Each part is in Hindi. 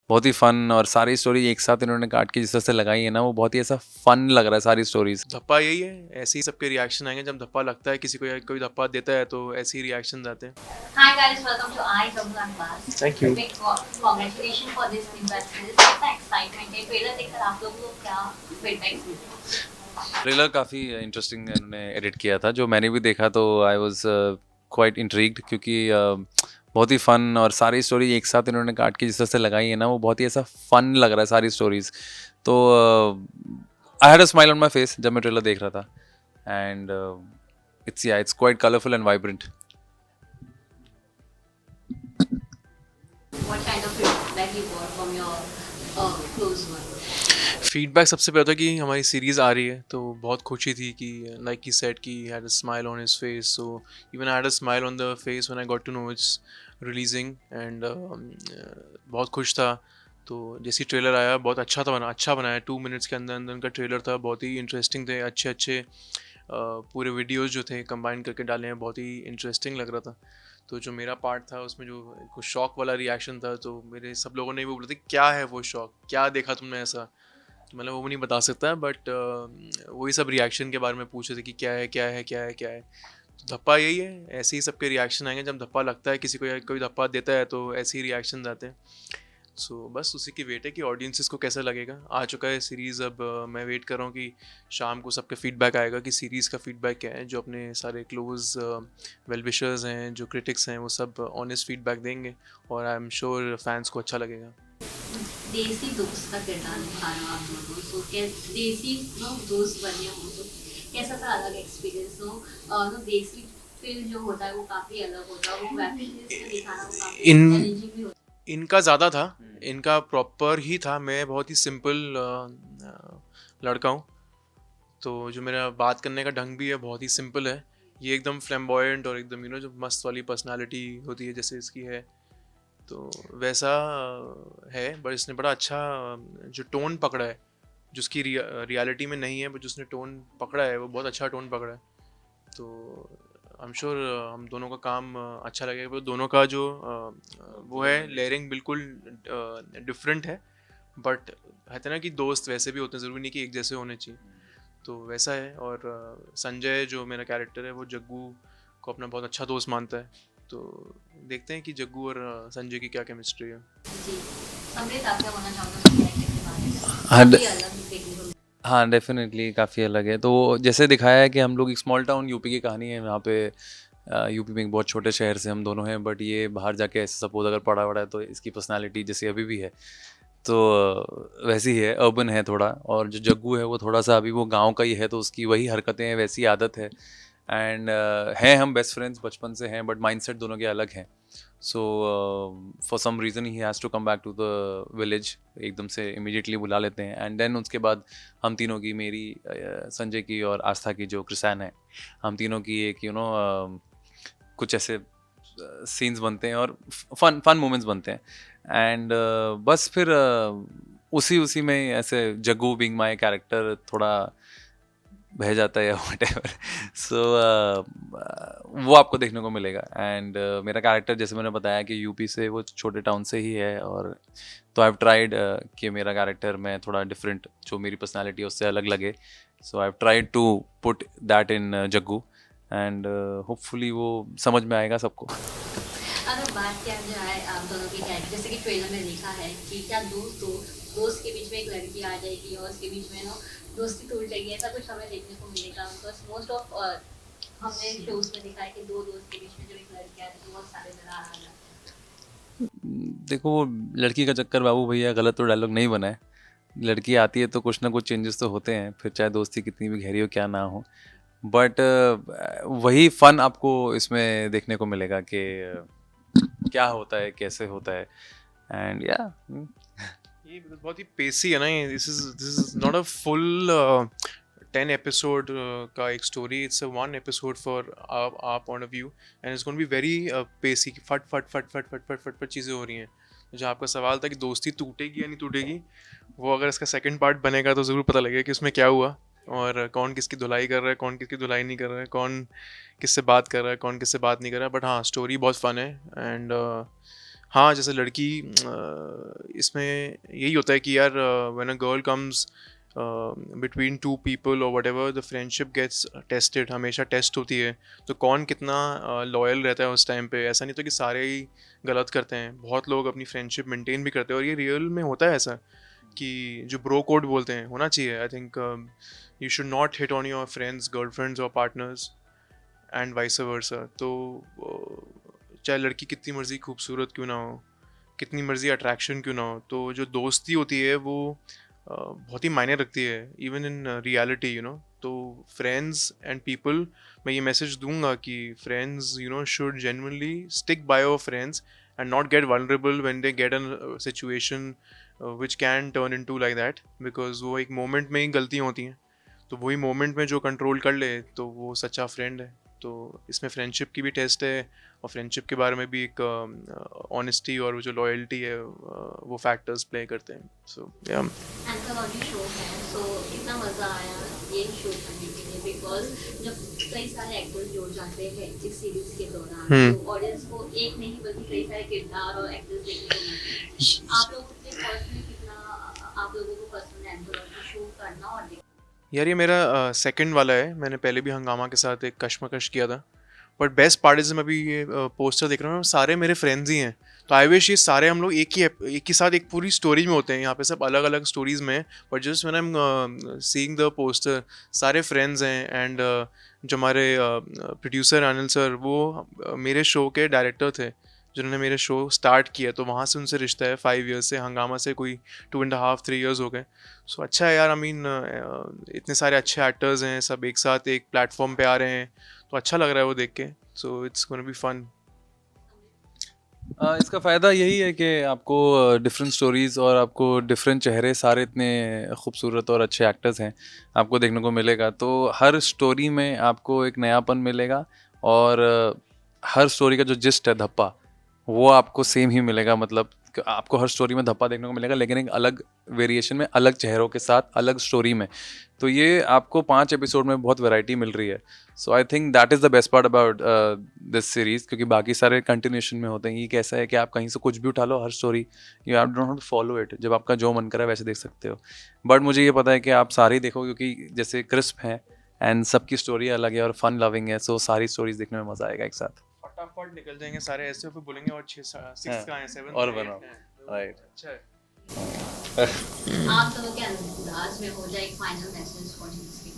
बहुत ही फन, और सारी स्टोरी एक साथ इन्होंने काट के जिस तरह से लगाई है ना, वो बहुत ही ऐसा फन लग रहा है सारी स्टोरीज। धप्पा यही है, ऐसे ही सबके रिएक्शन आएंगे जब धप्पा लगता है किसी को या कोई धप्पा देता है तो ऐसे ही रिएक्शन आते हैं। Hi guys, welcome to I Double Unpass. Thank you. Big congratulations for this new web series. कितना excitement है ट्रेलर देखकर आप लोगों को क्या फीडबैक्स मिले? ट्रेलर काफ़ी इंटरेस्टिंग इन्होंने एडिट किया था, जो मैंने भी देखा तो आई वाज क्वाइट इंट्रीग्ड, क्योंकि बहुत ही फन, और सारी स्टोरी एक साथ इन्होंने काट के जिस तरह से लगाई है ना, वो बहुत ही ऐसा फन लग रहा है सारी स्टोरीज। तो आई had a smile on my face जब मैं ट्रेलर देख रहा था, and it's quite colourful and vibrant. What kind of feedback you got from your close one? Feedback सबसे पहले था कि हमारी सीरीज़ आ रही है तो बहुत खुशी थी कि लाइक ही सेड कि had a smile on his face, so even I had a smile on the face when I got to know it's releasing and बहुत खुश था। तो जैसे ट्रेलर आया बहुत अच्छा बनाया 2 मिनट्स के अंदर अंदर उनका ट्रेलर था, बहुत ही इंटरेस्टिंग थे, अच्छे अच्छे पूरे वीडियोस जो थे कंबाइन करके डाले हैं, बहुत ही इंटरेस्टिंग लग रहा था। तो जो मेरा पार्ट था उसमें जो कुछ शॉक वाला रिएक्शन था, तो मेरे सब लोगों ने भी बोला था क्या है वो शॉक, क्या देखा तुमने ऐसा, मतलब वो नहीं बता सकता, बट वही सब रिएक्शन के बारे में पूछ रहे थे कि क्या है क्या है क्या है क्या है। तो धप्पा यही है, ऐसे ही सबके रिएक्शन आएंगे जब धप्पा लगता है किसी को या कोई धप्पा देता है तो ऐसे ही रिएक्शन आते हैं। सो बस उसी की वेट है कि ऑडियंसिस को कैसा लगेगा। आ चुका है सीरीज़, अब मैं वेट कर रहा हूँ कि शाम को सबका फीडबैक आएगा कि सीरीज़ का फीडबैक क्या है। जो अपने सारे क्लोज वेल विशर्स हैं, जो क्रिटिक्स हैं, वो सब ऑनेस्ट फीडबैक देंगे और आई एम श्योर फैंस को अच्छा लगेगा। देसी दोस्त का किरदार निभा रहे हो आप दोनों, तो कैसे देसी दोस्त बने हो तो कैसा था अलग एक्सपीरियंस नो देसी फील जो होता है वो काफी अलग होता है, वो वेब सीरीज में दिखाना वो काफी इन चैलेंजिंग भी होता इनका ज़्यादा था, इनका प्रॉपर ही था। मैं बहुत ही सिंपल लड़का हूँ, तो जो मेरा बात करने का ढंग भी है बहुत ही सिंपल है। ये एकदम फ्लैम्बॉयंट और एकदम जो मस्त वाली पर्सनालिटी होती है जैसे इसकी है, तो वैसा है। बट इसने बड़ा अच्छा जो टोन पकड़ा है, जो उसकी रियलिटी में नहीं है, बट जो उसने टोन पकड़ा है वो बहुत अच्छा टोन पकड़ा है। तो आई एम श्योर हम दोनों का काम अच्छा लगेगा। वो दोनों का जो वो है लेयरिंग बिल्कुल डिफरेंट है, बट कहते हैं ना कि दोस्त वैसे भी होते हैं, ज़रूरी नहीं कि एक जैसे होने चाहिए, तो वैसा है। और संजय जो मेरा कैरेक्टर है वो जग्गू को अपना बहुत अच्छा दोस्त मानता है, तो देखते हैं कि जग्गू और संजय की क्या केमिस्ट्री है। है। जी, समृद्ध आप क्या बोलना चाहोगे उस कैरेक्टर के बारे में? हाँ काफी अलग देखने को हाँ, डेफ़िनेटली काफ़ी अलग है। तो जैसे दिखाया है कि हम लोग एक स्मॉल टाउन यूपी की कहानी है, यहाँ पे यूपी में एक बहुत छोटे शहर से हम दोनों हैं, बट ये बाहर जाके ऐसे सपोज़ अगर पढ़ा-वढ़ा है तो इसकी पर्सनैलिटी जैसे अभी भी है, तो वैसी ही है, अर्बन है थोड़ा। और जो जग्गू है वो थोड़ा-सा अभी वो गाँव का ही है, तो उसकी वही हरकतें हैं, वैसी आदत है। एंड हैं हम बेस्ट फ्रेंड्स बचपन से हैं, बट माइंडसेट दोनों के अलग हैं। So for some reason he has to come back to the village, एकदम से इमीडिएटली बुला लेते हैं। एंड देन उसके बाद हम तीनों की, मेरी संजय की और आस्था की जो कृषैन है, हम तीनों की एक कुछ ऐसे सीन्स बनते हैं और फन फन मोमेंट्स बनते हैं। एंड बस फिर उसी उसी में ऐसे जग्गू बीइंग माय कैरेक्टर थोड़ा बह जाता है या व्हाटएवर। सो वो आपको देखने को मिलेगा। एंड मेरा कैरेक्टर जैसे मैंने बताया कि यूपी से, वो छोटे टाउन से ही है, और तो आई हैव ट्राइड कि मेरा कैरेक्टर में थोड़ा डिफरेंट, जो मेरी पर्सनालिटी है उससे अलग लगे। So I have tried to put that in Jaggu, and hopefully वो समझ में आएगा सबको। अगर बात किया जाए आप दोनों की कैरेक्टर, जैसे कि ट्रेलर में लिखा है कि क्या दोस्त के बीच में एक लड़की आ जाएगी और उसके बीच में दोस्ती टूट जाएगी, ऐसा कुछ हमें देखने को मिलेगा। बिकॉज मोस्ट ऑफ हमने शोज में देखा है कि दो दोस्त के बीच में जो एक लड़की आती है तो बहुत सारे दरार आ जाते देखो, वो लड़की का चक्कर बाबू भैया गलत तो डायलॉग नहीं बना है। लड़की आती है तो कुछ ना कुछ चेंजेस तो होते हैं, फिर चाहे दोस्ती कितनी भी गहरी हो क्या ना हो। बट वही फन आपको इसमें देखने को मिलेगा कि क्या होता है, कैसे होता है। एंड या ये बहुत ही पेसी है ना ये। This is not a full 10 episode का एक story, it's a 1 episode for our point of view, and it's going be very pacy, फट फट फट फट फट फट फट फट चीज़ें हो रही हैं। तो जो आपका सवाल था कि दोस्ती टूटेगी या नहीं टूटेगी, वो अगर इसका सेकंड पार्ट बनेगा तो ज़रूर पता लगेगा कि उसमें क्या हुआ और कौन किसकी धुलाई कर रहा है, कौन किसकी धुलाई नहीं कर रहा है, कौन किससे बात कर रहा है, कौन किससे बात नहीं कर रहा है। बट हाँ, स्टोरी बहुत फन है, एंड हाँ, जैसे लड़की इसमें यही होता है कि यार when a girl comes between two people और whatever the friendship gets tested, हमेशा टेस्ट होती है। तो कौन कितना लॉयल रहता है उस टाइम पे, ऐसा नहीं तो कि सारे ही गलत करते हैं, बहुत लोग अपनी फ्रेंडशिप मेंटेन भी करते हैं और ये रियल में होता है ऐसा कि जो ब्रो कोड बोलते हैं होना चाहिए। I think you should not hit on your friends, girlfriends और पार्टनर्स एंड वाइस वर्सा। तो चाहे लड़की कितनी मर्जी खूबसूरत क्यों ना हो, कितनी मर्जी अट्रैक्शन क्यों ना हो, तो जो दोस्ती होती है वो बहुत ही मायने रखती है even in reality, you know. तो फ्रेंड्स एंड पीपल, मैं ये मैसेज दूंगा कि friends you know should genuinely stick by your friends and not get vulnerable when they get an situation which can turn into like that, because वो एक मोमेंट में ही गलतियाँ होती हैं। तो वही मोमेंट में जो कंट्रोल कर ले तो वो सच्चा फ्रेंड है। तो इसमें फ्रेंडशिप की भी टेस्ट है और फ्रेंडशिप के बारे में भी एक ऑनेस्टी और वो जो लॉयल्टी है वो फैक्टर्स प्ले करते हैं। सो या एंकर ऑन शो है, सो कितना मज़ा आया ये शो करने के लिए, बिकॉज जब कई सारे एक्टर्स जुड़ जाते हैं इस सीरीज के दौरान तो ऑडियंस को एक नहीं बल्कि कई सारे किरदार और एक्टर्स देखने को मिलते हैं। आप लोगों के पर्सनली कितना, आप लोगों को पर्सनल एंकर ऑन शो करना और देखना? यार ये मेरा सेकंड वाला है, मैंने पहले भी हंगामा के साथ एक कश्मकश किया था, बट बेस्ट पार्ट इज मैं अभी ये पोस्टर देख रहा हूँ, सारे मेरे फ्रेंड्स ही हैं। तो आई विश ये सारे हम लोग एक ही साथ एक पूरी स्टोरी में होते हैं। यहाँ पे सब अलग अलग स्टोरीज में, but just when I am seeing the poster सारे फ्रेंड्स हैं। एंड जो हमारे प्रोड्यूसर अनिल सर वो मेरे शो के डायरेक्टर थे जिन्होंने मेरे शो स्टार्ट किया, तो वहाँ से उनसे रिश्ता है 5 ईयर्स से, हंगामा से कोई 2.5-3 ईयर्स हो गए। सो अच्छा है यार, आई मीन इतने सारे अच्छे एक्टर्स हैं, सब एक साथ एक प्लेटफॉर्म पे आ रहे हैं, तो अच्छा लग रहा है वो देख के। So it's gonna be fun. इसका फ़ायदा यही है कि आपको डिफरेंट स्टोरीज़ और आपको डिफरेंट चेहरे, सारे इतने खूबसूरत और अच्छे एक्टर्स हैं, आपको देखने को मिलेगा। तो हर स्टोरी में आपको एक नयापन मिलेगा और हर स्टोरी का जो जिस्ट है, धप्पा, वो आपको सेम ही मिलेगा। मतलब आपको हर स्टोरी में धप्पा देखने को मिलेगा, लेकिन एक अलग वेरिएशन में, अलग चेहरों के साथ, अलग स्टोरी में। तो ये आपको 5 एपिसोड में बहुत वैरायटी मिल रही है। So I think that is the best part about this series, क्योंकि बाकी सारे कंटिन्यूशन में होते हैं। ये कैसा है कि आप कहीं से कुछ भी उठा लो, हर story you have don't follow it, जब आपका जो मन करे वैसे देख सकते हो। बट मुझे ये पता है कि आप सारी देखो, क्योंकि जैसे क्रिस्प है एंड सबकी स्टोरी अलग है और फन लविंग है, सो सारी स्टोरीज देखने में मज़ा आएगा एक साथ। फटाफट निकल जाएंगे सारे, ऐसे फिर बोलेंगे और 6 का है, 7 और बनाओ, राइट। अच्छा है। आप दोनों के अंदाज में हो जाए एक फाइनल मैसेज ऑडियंस के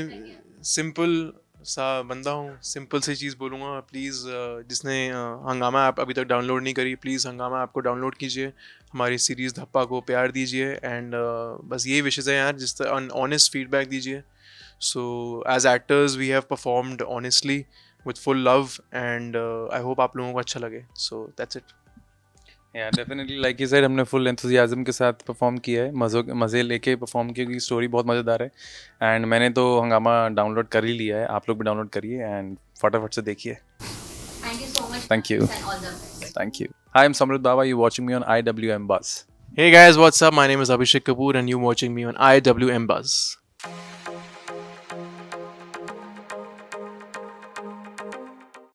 लिए। सिंपल सा बंदा हूँ, सिंपल सी चीज़ बोलूँगा। प्लीज़ जिसने हंगामा ऐप अभी तक डाउनलोड नहीं करी, प्लीज़ हंगामा ऐप को डाउनलोड कीजिए, हमारी सीरीज़ धप्पा को प्यार दीजिए। एंड बस यही विशेष है यार, जिस तरह ऑनेस्ट फीडबैक दीजिए। So as actors we have performed honestly with full love and I hope आप लोगों को अच्छा लगे। So that's it. Yeah definitely, like you said, हमने फुल एंथुसियाज्म के साथ परफॉर्म किया है, मज़े लेके परफॉर्म किया, क्योंकि स्टोरी बहुत मज़ेदार है। एंड मैंने तो हंगामा डाउनलोड कर ही लिया है, आप लोग भी डाउनलोड करिए एंड फटाफट से देखिए। Thank you so much. Thank you. And all the best. Thank you. Hi, I'm Samrit Baba. You're watching me on IWM Buzz. Hey guys, what's up? My name is Abhishek Kapoor and you're watching me on IWM Buzz.